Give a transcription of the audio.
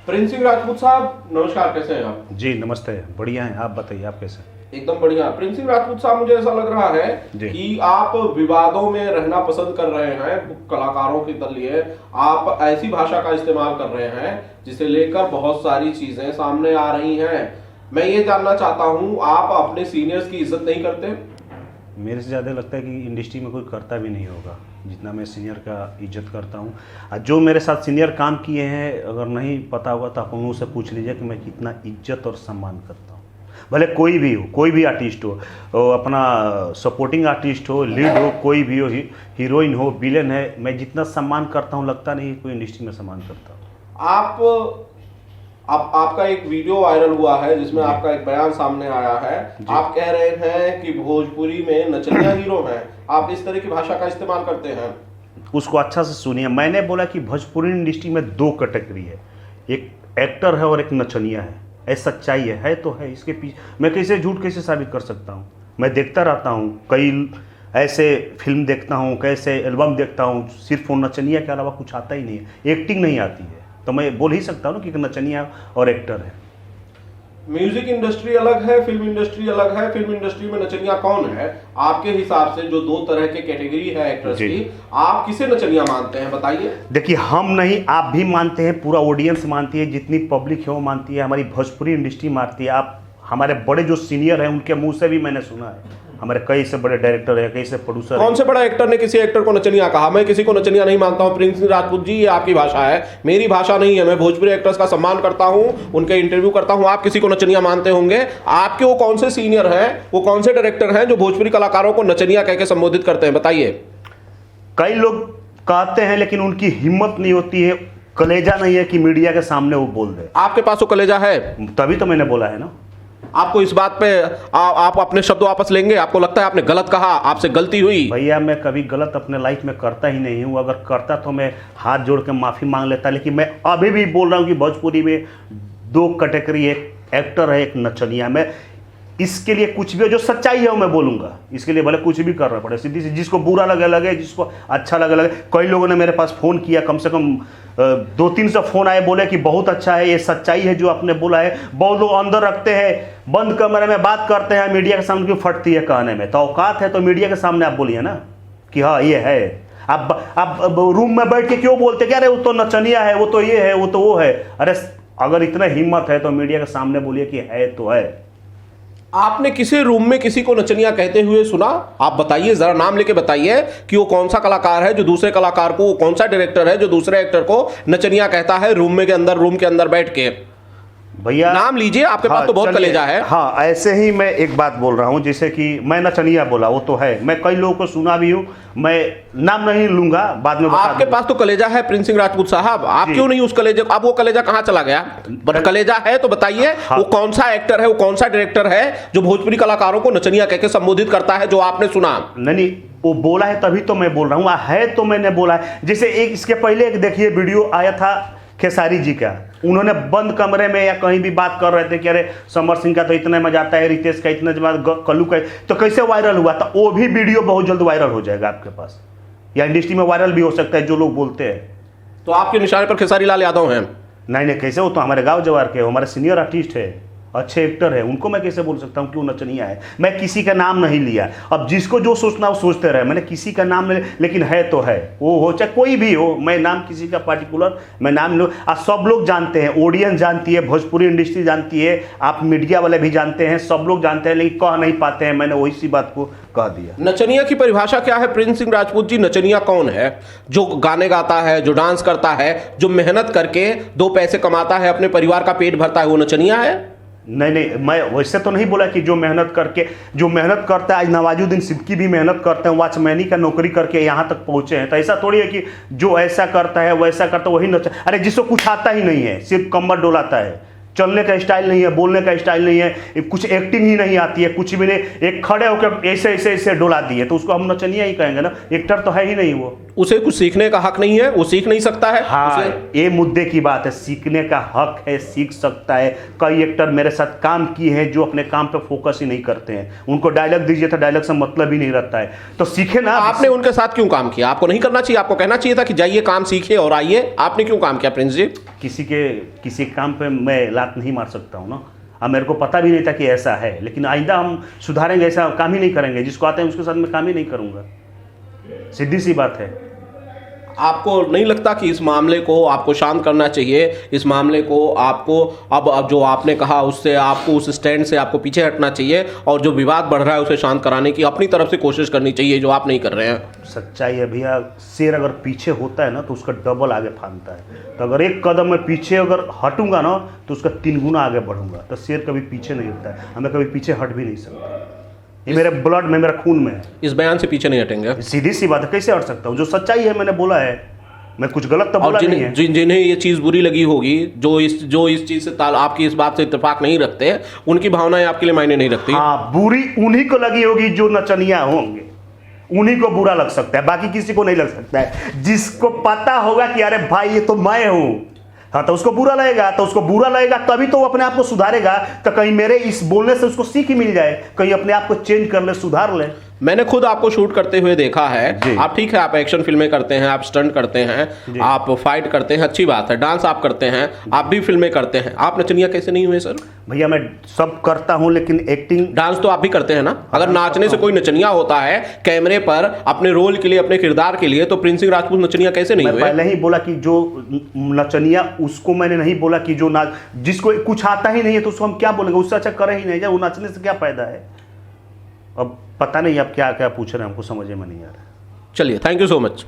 Prince Singh Rajput साहब नमस्कार, कैसे हैं आप? जी नमस्ते, बढ़िया हैं। आप बताइए, आप कैसे? एकदम बढ़िया। प्रिंस सिंह राजपूत साहब, मुझे ऐसा लग रहा है कि आप विवादों में रहना पसंद कर रहे हैं। कलाकारों के लिए आप ऐसी भाषा का इस्तेमाल कर रहे हैं जिसे लेकर बहुत सारी चीजें सामने आ रही हैं। मैं ये जानना चाहता हूं, आप अपने सीनियर्स की इज्जत नहीं करते? मेरे से ज़्यादा लगता है कि इंडस्ट्री में कोई करता भी नहीं होगा जितना मैं सीनियर का इज्जत करता हूँ। जो मेरे साथ सीनियर काम किए हैं, अगर नहीं पता होगा तो आप उनसे पूछ लीजिए कि मैं कितना इज्जत और सम्मान करता हूँ। भले कोई भी हो, कोई भी आर्टिस्ट हो, अपना सपोर्टिंग आर्टिस्ट हो, लीड हो, कोई भी हो, हीरोइन हो, विलेन है, मैं जितना सम्मान करता हूँ लगता नहीं कोई इंडस्ट्री में सम्मान करता हूँ। आपका एक वीडियो वायरल हुआ है जिसमें आपका एक बयान सामने आया है। आप कह रहे हैं कि भोजपुरी में नचनिया हीरो हैं। आप इस तरह की भाषा का इस्तेमाल करते हैं। उसको अच्छा से सुनिए। मैंने बोला कि भोजपुरी इंडस्ट्री में दो कैटेगरी है, एक एक्टर है और एक नचनिया है। ऐसा सच्चाई है तो है। इसके पीछे मैं कैसे झूठ कैसे साबित कर सकता हूँ? मैं देखता रहता हूँ, कई ऐसे फिल्म देखता हूँ, कैसे एल्बम देखता हूँ, सिर्फ वो नचनिया के अलावा कुछ आता ही नहीं है, एक्टिंग नहीं आती है, तो मैं बोल ही सकता हूँ कि नचनिया और एक्टर है। म्यूजिक इंडस्ट्री अलग है, फिल्म इंडस्ट्री अलग है। फिल्म इंडस्ट्री में नचनिया कौन है आपके हिसाब से? जो दो तरह के कैटेगरी है एक्टर्स की, आप किसे नचनिया मानते हैं, बताइए। देखिए, हम नहीं, आप भी मानते हैं, पूरा ऑडियंस मानती है, जितनी पब्लिक है वो मानती है, हमारी भोजपुरी इंडस्ट्री मानती है। आप हमारे बड़े जो सीनियर हैं उनके मुंह से भी मैंने सुना है, हमारे कई से बड़े डायरेक्टर है, कई से प्रोड्यूसर। कौन से बड़ा एक्टर ने किसी एक्टर को नचनिया कहा? मैं किसी को नचनिया नहीं मानता हूं। प्रिंस सिंह राजपूत जी, ये आपकी भाषा है, मेरी भाषा नहीं है। मैं भोजपुरी एक्टर्स का सम्मान करता हूं, उनके इंटरव्यू करता हूं। आप किसी को नचनिया मानते होंगे। आपके वो कौन से सीनियर हैं, वो कौन से डायरेक्टर हैं जो भोजपुरी कलाकारों को नचनिया कह के संबोधित करते हैं, बताइए। कई लोग कहते हैं लेकिन उनकी हिम्मत नहीं होती है, कलेजा नहीं है कि मीडिया के सामने वो बोल दे। आपके पास वो कलेजा है, तभी तो मैंने बोला है ना। आपको इस बात पे आप अपने शब्द वापस लेंगे? आपको लगता है आपने गलत कहा, आपसे गलती हुई? भैया, मैं कभी गलत अपने लाइफ में करता ही नहीं हूँ। अगर करता तो मैं हाथ जोड़ के माफ़ी मांग लेता, लेकिन मैं अभी भी बोल रहा हूँ कि भोजपुरी में दो कैटेगरी, एक एक्टर है, एक नचनिया। मैं इसके लिए कुछ भी जो सच्चाई है वो मैं बोलूँगा। इसके लिए भले कुछ भी करना पड़े, सीधी सी, जिसको बुरा लगे लगे, जिसको अच्छा लगे लगे। कई लोगों ने मेरे पास फ़ोन किया, कम से कम 200-300 फ़ोन आए, बोले कि बहुत अच्छा है, ये सच्चाई है जो आपने बोला है। बहुत लोग अंदर रखते हैं, बंद कमरे में बात करते हैं, मीडिया के सामने क्यों फटती है कहने में? तो औकात है तो मीडिया के सामने आप बोलिए ना कि हाँ ये है। आप रूम में बैठ के क्यों बोलते कि अरे वो तो नचनिया है, वो तो ये है, वो तो वो है? अरे अगर इतना हिम्मत है तो मीडिया के सामने बोलिए कि है तो है। आपने किसी रूम में किसी को नचनिया कहते हुए सुना? आप बताइए, जरा नाम लेके बताइए कि वो कौन सा कलाकार है जो दूसरे कलाकार को, वो कौन सा डायरेक्टर है जो दूसरे एक्टर को नचनिया कहता है रूम के अंदर बैठ के? भैया नाम लीजिए, आपके पास तो बहुत कलेजा है। हाँ, ऐसे ही मैं एक बात बोल रहा हूँ, जैसे कि मैं नचनिया बोला, वो तो है, मैं कई लोगों को सुना भी हूँ, मैं नाम नहीं लूंगा, बाद में आपके पास तो कलेजा है प्रिंस सिंह राजपूत साहब, आप क्यों नहीं उस कलेजे? अब वो कलेजा कहाँ चला गया? कलेजा है तो बताइए। वो कौन सा एक्टर है, वो कौन सा डायरेक्टर है जो भोजपुरी कलाकारों को नचनिया कह के संबोधित करता है, जो आपने सुना? नहीं, वो बोला है तभी तो मैं बोल रहा हूँ, है तो मैंने बोला है। जैसे एक इसके पहले एक देखिए वीडियो आया था खेसारी जी का, उन्होंने बंद कमरे में या कहीं भी बात कर रहे थे कि अरे समर सिंह का तो इतना मजा आता है, रितेश का इतना कल्लू का, तो कैसे वायरल हुआ था? वो भी वीडियो बहुत जल्द वायरल हो जाएगा आपके पास, या इंडस्ट्री में वायरल भी हो सकता है जो लोग बोलते हैं। तो आपके निशाने पर खेसारी लाल यादव हैं? नहीं, कैसे? वो तो हमारे गाँव जवार के, हमारे सीनियर आर्टिस्ट है, अच्छे एक्टर है, उनको मैं कैसे बोल सकता हूँ कि वो नचनिया है? मैं किसी का नाम नहीं लिया। अब जिसको जो सोचना वो सोचते रहे, मैंने किसी का नाम नहीं, लेकिन है तो है, वो हो चाहे कोई भी हो। मैं नाम किसी का पार्टिकुलर मैं नाम लूँ, सब लोग जानते हैं, ऑडियंस जानती है, भोजपुरी इंडस्ट्री जानती है, आप मीडिया वाले भी जानते हैं, सब लोग जानते हैं, लेकिन कह नहीं पाते हैं। मैंने वही सी बात को कह दिया। नचनिया की परिभाषा क्या है प्रिंस सिंह राजपूत जी? नचनिया कौन है? जो गाने गाता है, जो डांस करता है, जो मेहनत करके दो पैसे कमाता है, अपने परिवार का पेट भरता है, वो नचनिया है? नहीं, मैं वैसे तो नहीं बोला कि जो मेहनत करता है। आज नवाजुद्दीन सिद्दीकी भी मेहनत करते हैं, वॉचमैनी का नौकरी करके यहाँ तक पहुँचे हैं। तो ऐसा थोड़ी है कि जो ऐसा करता है वैसा करता है वही अरे जिसको कुछ आता ही नहीं है, सिर्फ कमर डोलाता है, चलने का स्टाइल नहीं है, बोलने का स्टाइल नहीं है, कुछ एक्टिंग ही नहीं आती है, कुछ भी नहीं, एक खड़े होकर ऐसे ऐसे ऐसे डोला दिए तो उसको हम नचनिया ही कहेंगे ना, एक्टर तो है ही नहीं वो। उसे कुछ सीखने का हक नहीं है, वो सीख नहीं सकता है। हाँ, ये मुद्दे की बात है, सीखने का हक है, सीख सकता है। कई एक्टर मेरे साथ काम किए हैं जो अपने काम पे फोकस ही नहीं करते हैं, उनको डायलॉग दीजिए तो डायलॉग से मतलब ही नहीं रहता है, तो सीखे ना। आपने उनके साथ क्यों काम किया? आपको नहीं करना चाहिए, आपको कहना चाहिए था कि जाइए काम सीखिए और आइए। आपने क्यों काम किया प्रिंस जी? किसी काम पे मैं लात नहीं मार सकता हूँ ना। अब मेरे को पता भी नहीं था कि ऐसा है, लेकिन आइंदा हम सुधारेंगे, ऐसा काम ही नहीं करेंगे। जिसको आते हैं उसके साथ मैं काम ही नहीं करूँगा, सीधी सी बात है। आपको नहीं लगता कि इस मामले को आपको शांत करना चाहिए? इस मामले को आपको अब जो आपने कहा उससे आपको, उस स्टैंड से आपको पीछे हटना चाहिए और जो विवाद बढ़ रहा है उसे शांत कराने की अपनी तरफ से कोशिश करनी चाहिए, जो आप नहीं कर रहे हैं। सच्चाई है भैया, शेर अगर पीछे होता है ना तो उसका डबल आगे फांदता है। तो अगर एक कदम मैं पीछे अगर हटूंगा ना तो उसका 3 गुना आगे बढ़ूंगा। तो शेर कभी पीछे नहीं होता है, हमें कभी पीछे हट भी नहीं सकता। ये मेरे ब्लड में, मेरा खून में है। इस बयान से पीछे नहीं हटेंगे? सीधी सी बात है, कैसे हट सकता हूँ? जो सच्चाई है मैंने बोला है, मैं कुछ गलत तो बोला नहीं है। जिन्हें ये चीज़ बुरी लगी होगी, जो इस चीज़ से आपकी इस बात से इत्तेफाक नहीं रखते, उनकी भावनाएं आपके लिए मायने नहीं रखती। हाँ, बुरी उन्हीं को लगी होगी जो नचनिया होंगे, उन्हीं को बुरा लग सकता है, बाकी किसी को नहीं लग सकता है। जिसको पता होगा कि अरे भाई ये तो मैं हूँ, हाँ, तो उसको बुरा लगेगा। तो उसको बुरा लगेगा तभी तो वो अपने आप को सुधारेगा। तो कहीं मेरे इस बोलने से उसको सीख ही मिल जाए, कहीं अपने आप को चेंज कर ले, सुधार ले। मैंने खुद आपको शूट करते हुए देखा है। आप ठीक है, आप एक्शन फिल्में करते हैं, आप स्टंट करते हैं, आप फाइट करते हैं, अच्छी बात है। डांस आप करते हैं, आप भी फिल्में करते हैं। आप नचनिया कैसे नहीं हुए सर? भैया मैं सब करता हूं, लेकिन एक्टिंग, डांस तो आप भी करते हैं ना। अगर नाचने से कोई नचनिया होता है कैमरे पर अपने रोल के लिए, अपने किरदार के लिए, तो प्रिंस सिंह राजपूत नचनिया कैसे नहीं हुए? पहले ही बोला कि जो नचनिया, उसको मैंने नहीं बोला कि जो नाच, जिसको कुछ आता ही नहीं है तो उसको हम क्या बोलेंगे? उससे अच्छा करे ही नहीं जाए, वो नाचने से क्या फायदा है? अब पता नहीं आप क्या क्या पूछ रहे हैं, हमको समझ में नहीं आ रहा। चलिए, थैंक यू सो मच।